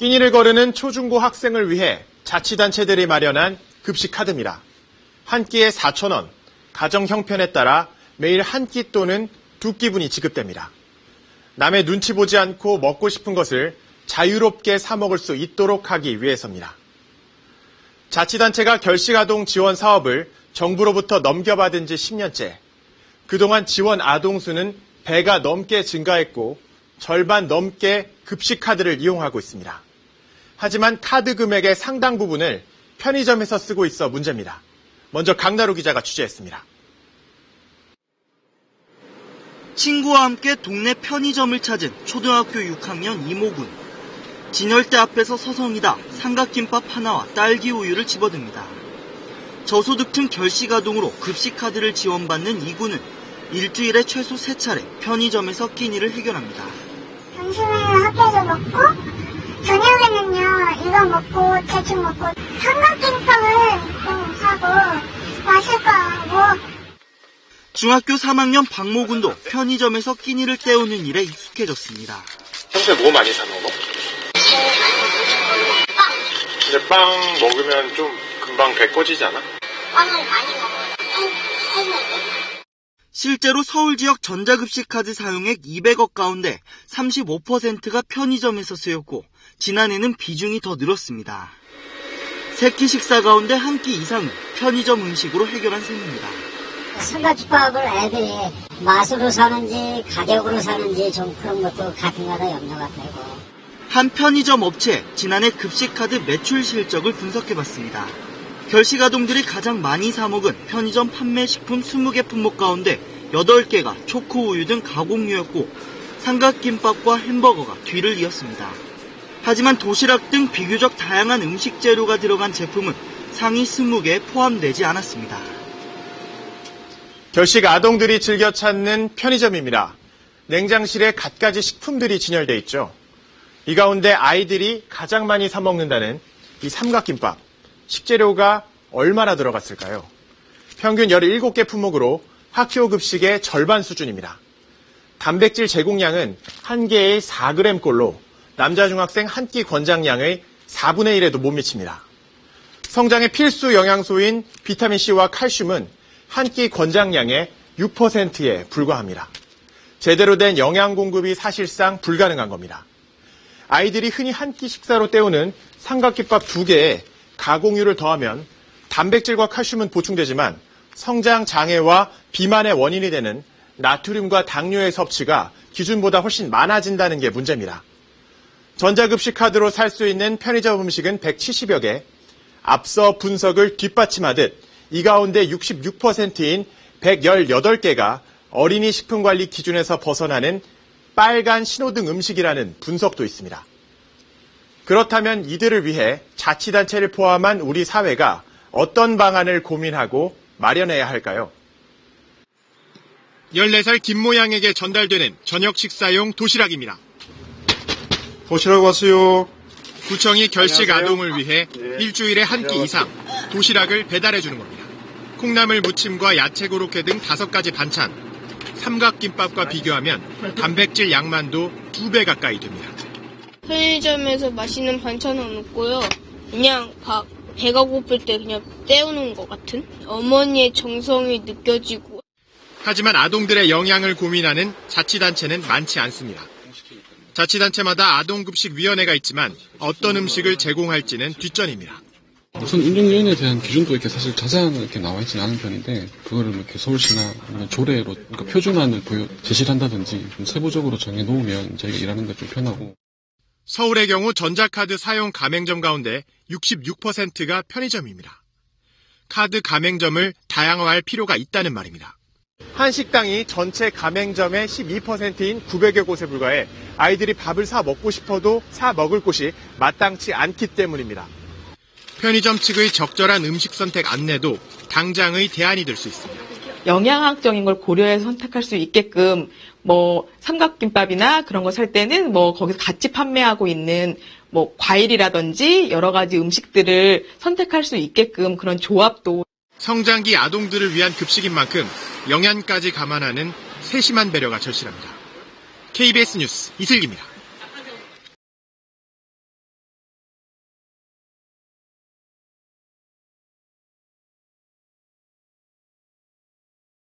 끼니를 거르는 초중고 학생을 위해 자치단체들이 마련한 급식 카드입니다. 한 끼에 4,000원, 가정 형편에 따라 매일 한 끼 또는 두 끼분이 지급됩니다. 남의 눈치 보지 않고 먹고 싶은 것을 자유롭게 사 먹을 수 있도록 하기 위해서입니다. 자치단체가 결식아동 지원 사업을 정부로부터 넘겨받은 지 10년째. 그동안 지원 아동 수는 배가 넘게 증가했고 절반 넘게 급식 카드를 이용하고 있습니다. 하지만 카드 금액의 상당 부분을 편의점에서 쓰고 있어 문제입니다. 먼저 강나루 기자가 취재했습니다. 친구와 함께 동네 편의점을 찾은 초등학교 6학년 이모군. 진열대 앞에서 서성이다 삼각김밥 하나와 딸기 우유를 집어듭니다. 저소득층 결식아동으로 급식카드를 지원받는 이 군은 일주일에 최소 3차례 편의점에서 끼니를 해결합니다. 점심에는 학교에서 먹고 저녁에는요 이거 먹고 대충 먹고 삼각김밥을 좀 사고 마실 거 하고. 중학교 3학년 박모군도 편의점에서 끼니를 때우는 일에 익숙해졌습니다. 평소에 뭐 많이 사 먹어? 근데 빵 먹으면 좀 금방 배 꺼지지 않아? 빵을 많이 먹어요. 실제로 서울 지역 전자급식 카드 사용액 200억 가운데 35%가 편의점에서 쓰였고 지난해는 비중이 더 늘었습니다. 세끼 식사 가운데 한 끼 이상은 편의점 음식으로 해결한 셈입니다. 삼각김밥을 애들이 맛으로 사는지 가격으로 사는지 좀 그런 것도 가끔가다 염려가 되고. 한 편의점 업체 지난해 급식카드 매출 실적을 분석해봤습니다. 결식아동들이 가장 많이 사먹은 편의점 판매 식품 20개 품목 가운데 8개가 초코우유 등 가공류였고 삼각김밥과 햄버거가 뒤를 이었습니다. 하지만 도시락 등 비교적 다양한 음식 재료가 들어간 제품은 상위 20개에 포함되지 않았습니다. 결식 아동들이 즐겨 찾는 편의점입니다. 냉장실에 갖가지 식품들이 진열돼 있죠. 이 가운데 아이들이 가장 많이 사 먹는다는 이 삼각김밥. 식재료가 얼마나 들어갔을까요? 평균 17개 품목으로 학교 급식의 절반 수준입니다. 단백질 제공량은 한 개에 4g꼴로 남자 중학생 한 끼 권장량의 4분의 1에도 못 미칩니다. 성장의 필수 영양소인 비타민C와 칼슘은 한 끼 권장량의 6%에 불과합니다. 제대로 된 영양 공급이 사실상 불가능한 겁니다. 아이들이 흔히 한 끼 식사로 때우는 삼각김밥 2개에 가공유를 더하면 단백질과 칼슘은 보충되지만 성장 장애와 비만의 원인이 되는 나트륨과 당뇨의 섭취가 기준보다 훨씬 많아진다는 게 문제입니다. 전자급식 카드로 살 수 있는 편의점 음식은 170여 개, 앞서 분석을 뒷받침하듯 이 가운데 66%인 118개가 어린이 식품관리 기준에서 벗어나는 빨간 신호등 음식이라는 분석도 있습니다. 그렇다면 이들을 위해 자치단체를 포함한 우리 사회가 어떤 방안을 고민하고 마련해야 할까요? 14살 김모양에게 전달되는 저녁 식사용 도시락입니다. 도시락 왔어요. 구청이 결식 아동을 위해 일주일에 한 끼 이상 도시락을 배달해 주는 겁니다. 콩나물 무침과 야채 고로케 등 5가지 반찬, 삼각김밥과 비교하면 단백질 양만도 2배 가까이 됩니다. 편의점에서 맛있는 반찬은 없고요. 그냥 배가 고플 때 그냥 때우는 것 같은 어머니의 정성이 느껴지고. 하지만 아동들의 영양을 고민하는 자치단체는 많지 않습니다. 자치단체마다 아동급식위원회가 있지만 어떤 음식을 제공할지는 뒷전입니다. 우선 운영요인에 대한 기준도 이렇게 사실 자세하게 이렇게 나와 있지는 않은 편인데 그거를 이렇게 서울시나 아니면 조례로 그러니까 표준안을 제시를 한다든지 좀 세부적으로 정해 놓으면 저희가 일하는 데 좀 편하고. 서울의 경우 전자카드 사용 가맹점 가운데 66%가 편의점입니다. 카드 가맹점을 다양화할 필요가 있다는 말입니다. 한 식당이 전체 가맹점의 12%인 900여 곳에 불과해 아이들이 밥을 사 먹고 싶어도 사 먹을 곳이 마땅치 않기 때문입니다. 편의점 측의 적절한 음식 선택 안내도 당장의 대안이 될 수 있습니다. 영양학적인 걸 고려해서 선택할 수 있게끔 삼각김밥이나 그런 거 살 때는 거기서 같이 판매하고 있는 과일이라든지 여러 가지 음식들을 선택할 수 있게끔 그런 조합도. 성장기 아동들을 위한 급식인 만큼 영양까지 감안하는 세심한 배려가 절실합니다. KBS 뉴스 이슬기입니다.